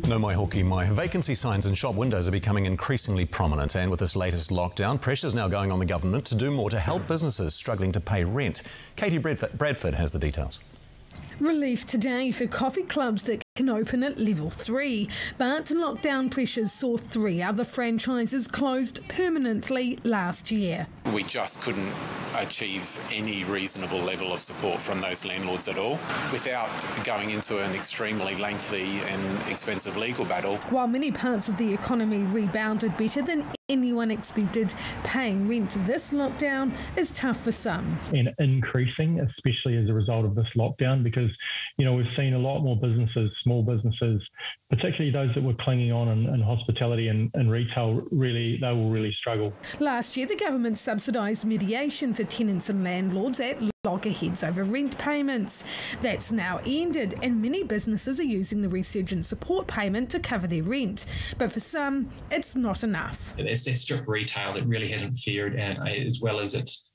No mai hoki mai. Vacancy signs in shop windows are becoming increasingly prominent, and with this latest lockdown, pressure's now going on the government to do more to help businesses struggling to pay rent. Katie Bradford has the details. Relief today for coffee clubs that can open at level 3, but lockdown pressures saw 3 other franchises closed permanently last year. We just couldn't achieve any reasonable level of support from those landlords at all without going into an extremely lengthy and expensive legal battle. While many parts of the economy rebounded better than anyone expected, paying rent this lockdown is tough for some. And increasing, especially as a result of this lockdown, because, we've seen a lot more businesses, small businesses, particularly those that were clinging on in hospitality and retail, they will really struggle. Last year, the government subsidised mediation for tenants and landlords at loggerheads over rent payments. That's now ended, and many businesses are using the resurgent support payment to cover their rent. But for some, it's not enough. It's that strip retail that really hasn't fared as well as its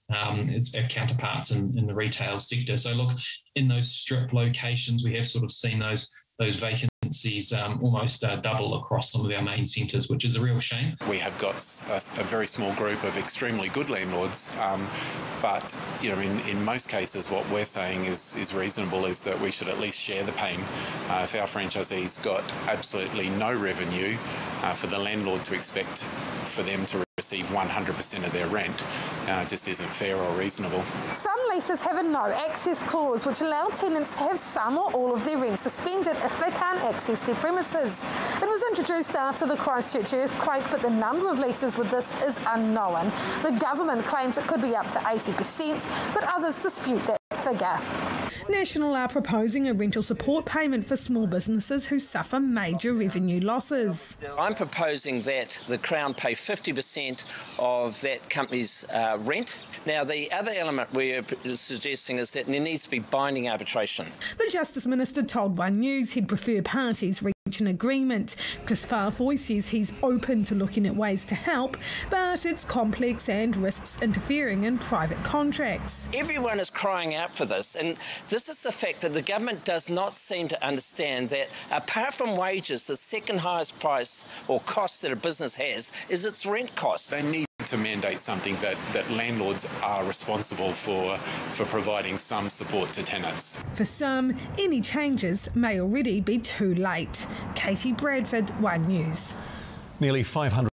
counterparts in the retail sector. So look, in those strip locations, we have sort of seen those vacancies almost double across some of our main centres, which is a real shame. We have got a very small group of extremely good landlords, but in most cases what we're saying is reasonable, is that we should at least share the pain. If our franchisees got absolutely no revenue, for the landlord to expect for them to receive 100% of their rent just isn't fair or reasonable. Some leases have a no-access clause, which allow tenants to have some or all of their rent suspended if they can't access their premises. It was introduced after the Christchurch earthquake, but the number of leases with this is unknown. The government claims it could be up to 80%, but others dispute that figure. National are proposing a rental support payment for small businesses who suffer major revenue losses. I'm proposing that the Crown pay 50% of that company's rent. Now, the other element we're suggesting is that there needs to be binding arbitration. The Justice Minister told One News he'd prefer parties reach an agreement. Chris Farfoy says he's open to looking at ways to help, but it's complex and risks interfering in private contracts. Everyone is crying out for this, and this is the fact that the government does not seem to understand that apart from wages, the second highest price or cost that a business has is its rent costs. They need to mandate something that landlords are responsible for providing some support to tenants. For some, any changes may already be too late. Katie Bradford, One News. Nearly 500